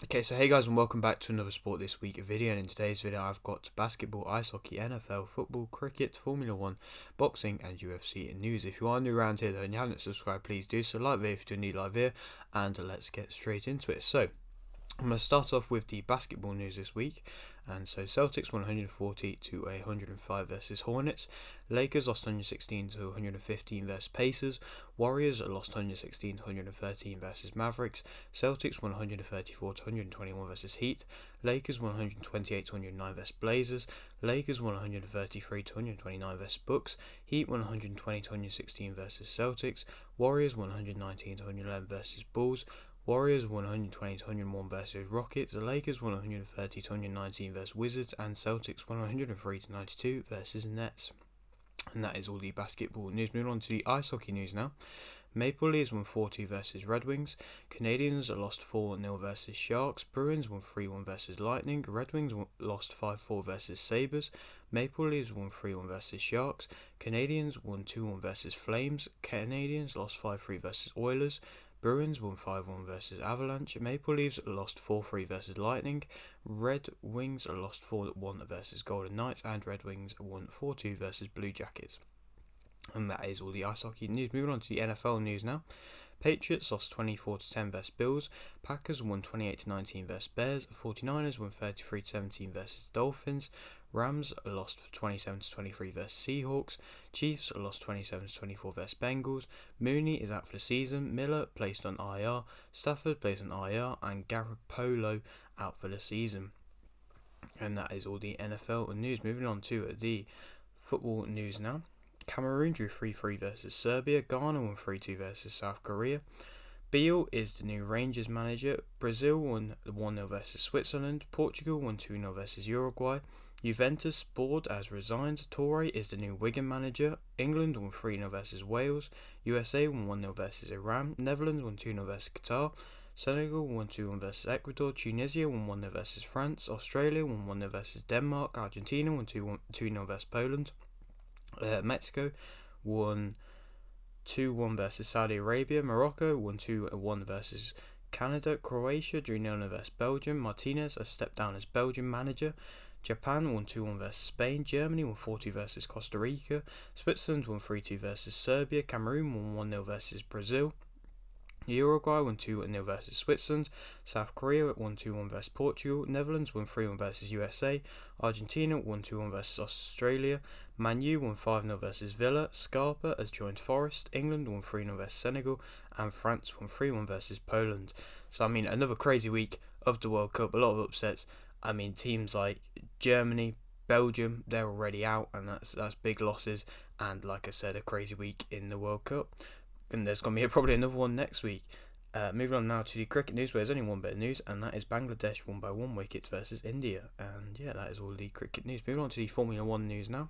Okay, so hey guys, and welcome back to another Sport This Week video. And in today's video I've got basketball, ice hockey, NFL, football, cricket, Formula 1, boxing and UFC news. If you are new around here though and you haven't subscribed, please do so. Like the video if you do need like video, and let's get straight into it. So I'm going to start off with the basketball news this week. And so Celtics 140 to 105 versus Hornets. Lakers lost 116 to 115 versus Pacers. Warriors lost 116 to 113 versus Mavericks. Celtics 134 to 121 versus Heat. Lakers 128 to 109 versus Blazers. Lakers 133 to 129 versus Bucks. Heat 120 to 116 versus Celtics. Warriors 119 to 111 versus Bulls. Warriors 120 to 101 versus Rockets, the Lakers 130 to 119 versus Wizards, and Celtics 103 to 92 versus Nets. And that is all the basketball news. Moving on to the ice hockey news now. Maple Leafs won 4-2 versus Red Wings. Canadians lost 4-0 versus Sharks. Bruins won 3-1 versus Lightning. Red Wings lost 5-4 versus Sabres. Maple Leafs won 3-1 versus Sharks. Canadians won 2-1 versus Flames. Canadians lost 5-3 versus Oilers. Bruins won 5-1 versus Avalanche. Maple Leafs lost 4-3 versus Lightning. Red Wings lost 4-1 versus Golden Knights. And Red Wings won 4-2 versus Blue Jackets. And that is all the ice hockey news. Moving on to the NFL news now. Patriots lost 24 to 10 versus Bills. Packers won 28 to 19 versus Bears. 49ers won 33 to 17 versus Dolphins. Rams lost 27 to 23 versus Seahawks. Chiefs lost 27 to 24 versus Bengals. Mooney is out for the season. Miller placed on IR. Stafford placed on IR, and Garoppolo out for the season. And that is all the NFL news. Moving on to the football news now. Cameroon drew 3-3 versus Serbia. Ghana won 3-2 versus South Korea. Beale is the new Rangers manager. Brazil won 1-0 versus Switzerland. Portugal won 2-0 versus Uruguay. Juventus board has resigned. Torre is the new Wigan manager. England won 3-0 versus Wales. USA won 1-0 versus Iran. Netherlands won 2-0 versus Qatar. Senegal won 2-1 versus Ecuador. Tunisia won 1-0 versus France. Australia won 1-0 versus Denmark. Argentina won 2-0 versus Poland. Mexico won 2-1 versus Saudi Arabia. Morocco won 2-1 versus Canada. Croatia drew 0-0 versus Belgium. Martinez has stepped down as Belgium manager. Japan won 2-1 versus Spain. Germany won 4-2 versus Costa Rica. Switzerland won 3-2 versus Serbia. Cameroon won 1-0 versus Brazil. Uruguay won 2-0 versus Switzerland. South Korea won 2-1 versus Portugal. Netherlands won 3-1 versus USA. Argentina won 2-1 versus Australia. Man U won 5-0 versus Villa. Scarpa has joined Forest. England won 3-0 versus Senegal. And France won 3-1 versus Poland. So, I mean, another crazy week of the World Cup. A lot of upsets. I mean, teams like Germany, Belgium, they're already out, and that's big losses. And like I said, a crazy week in the World Cup. And there's going to be probably another one next week. Moving on now to the cricket news, where there's only one bit of news, and that is Bangladesh won by 1 wicket versus India. And yeah, that is all the cricket news. Moving on to the Formula 1 news now.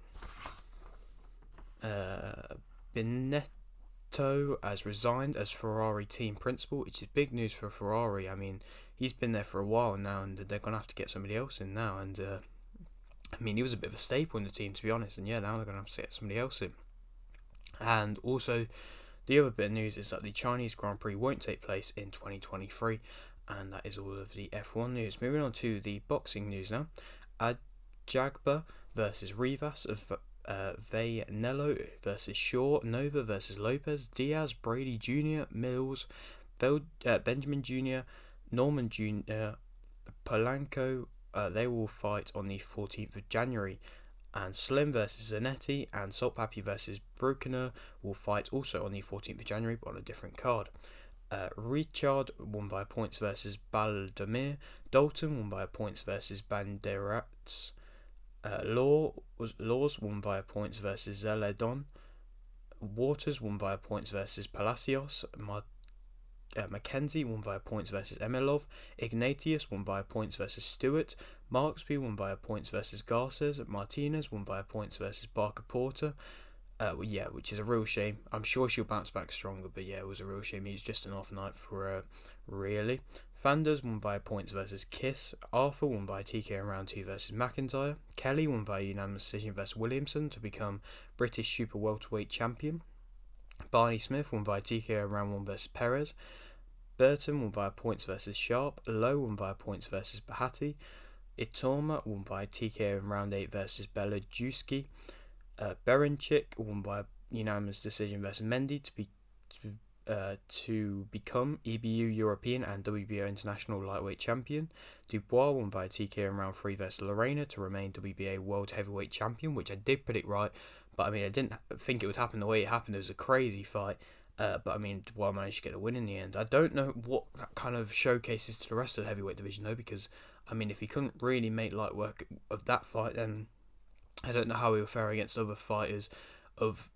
Binetto has resigned as Ferrari team principal, which is big news for Ferrari. I mean, he's been there for a while now, and they're going to have to get somebody else in now. And I mean, he was a bit of a staple in the team, to be honest. And yeah, now they're going to have to get somebody else in. And also, the other bit of news is that the Chinese Grand Prix won't take place in 2023, and that is all of the F1 news. Moving on to the boxing news now. Ajagba versus Rivas, Vainello versus Shaw, Nova versus Lopez, Diaz, Brady Jr., Mills, Benjamin Jr., Norman Jr., Polanco, they will fight on the 14th of January. And Slim versus Zanetti and Saltpapi versus Bruckner will fight also on the 14th of January, but on a different card. Richard won by points versus Baldomir. Dalton won by points versus Banderats. Laws won via points versus Zeledon. Waters won via points versus Palacios. Mackenzie won via points versus Emilov. Ignatius won via points versus Stewart. Marksby won via points versus Garces. Martinez won via points versus Barker Porter. Which is a real shame. I'm sure she'll bounce back stronger, but yeah, it was a real shame. He was just an off night for her, really. Fanders won via points versus Kiss. Arthur won via TK in round 2 versus McIntyre. Kelly won via unanimous decision versus Williamson to become British Super Welterweight Champion. Barney Smith won via TK in round 1 versus Perez. Burton won via points versus Sharp. Lowe won via points versus Bahati. Itoma won via TKO in round 8 versus Belajewski. Berenchik won by unanimous decision versus Mendy to become EBU European and WBO International Lightweight Champion. Dubois won by TKO in round 3 versus Lorena to remain WBA World Heavyweight Champion, which I did predict right, but I mean I didn't think it would happen the way it happened. It was a crazy fight. But I mean, Dubois managed to get a win in the end. I don't know what that kind of showcases to the rest of the heavyweight division though, because I mean, if he couldn't really make light work of that fight, then I don't know how he will fare against other fighters of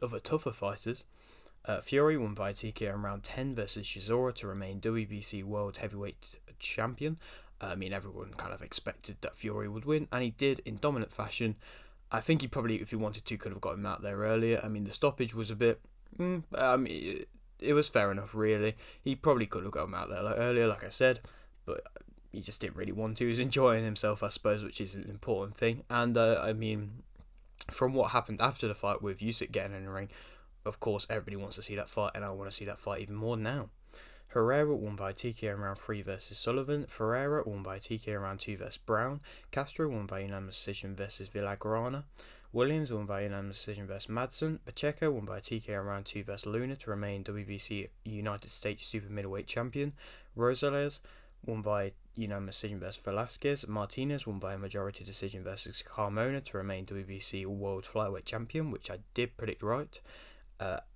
other tougher fighters. Fury won via TKO in round 10 versus Chisora to remain WBC World Heavyweight Champion. I mean, everyone kind of expected that Fury would win, and he did in dominant fashion. I think he probably, if he wanted to, could have got him out there earlier. I mean, the stoppage was a bit... it was fair enough, really. He probably could have got him out there earlier, like I said, but he just didn't really want to. He was enjoying himself, I suppose, which is an important thing. And, I mean, from what happened after the fight with Usyk getting in the ring, of course, everybody wants to see that fight, and I want to see that fight even more now. Herrera won by TKO in round 3 versus Sullivan. Ferreira won by TKO in round 2 versus Brown. Castro won by unanimous decision versus Villagrana. Williams won by unanimous decision versus Madsen. Pacheco won by TKO in round 2 versus Luna to remain WBC United States Super Middleweight Champion. Rosales won by unanimous decision versus Velasquez. Martinez won by a majority decision versus Carmona to remain WBC World Flyweight Champion, which I did predict right.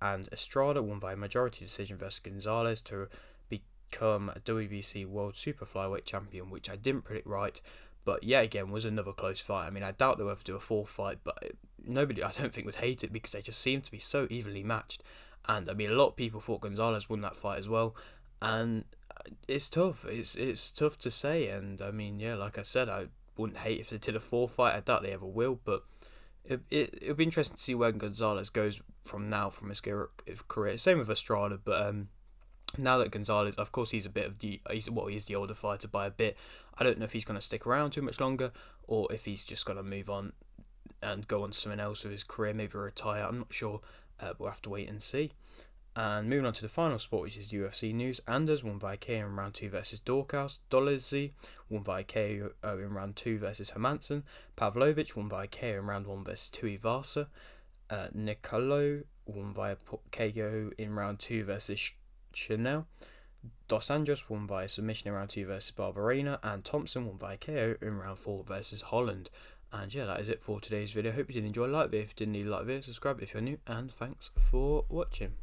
And Estrada won by a majority decision versus Gonzalez to become WBC World Super Flyweight Champion, which I didn't predict right. But yeah, again, was another close fight. I mean, I doubt they'll ever do a fourth fight, but nobody, I don't think, would hate it because they just seem to be so evenly matched. And I mean, a lot of people thought Gonzalez won that fight as well. And it's tough. It's tough to say. And I mean, yeah, like I said, I wouldn't hate if they did a fourth fight. I doubt they ever will, but it'll be interesting to see where Gonzalez goes from now, from his career. Same with Estrada, but now that Gonzalez, of course, he's the older fighter by a bit. I don't know if he's going to stick around too much longer, or if he's just going to move on and go on to something else with his career, maybe retire. I'm not sure. We'll have to wait and see. And moving on to the final sport, which is UFC news. Anders won by KO in round 2 versus Dorkaus. Dolizzi won by KO in round 2 versus Hermansson. Pavlovich won by KO in round 1 versus Tuivasa. Nicolo won by KO in round 2 versus Chanel. Dos Anjos won by submission in round 2 versus Barberena. And Thompson won by KO in round 4 versus Holland. And yeah, that is it for today's video. Hope you did enjoy. Like it if you didn't, like the video, subscribe if you're new, and thanks for watching.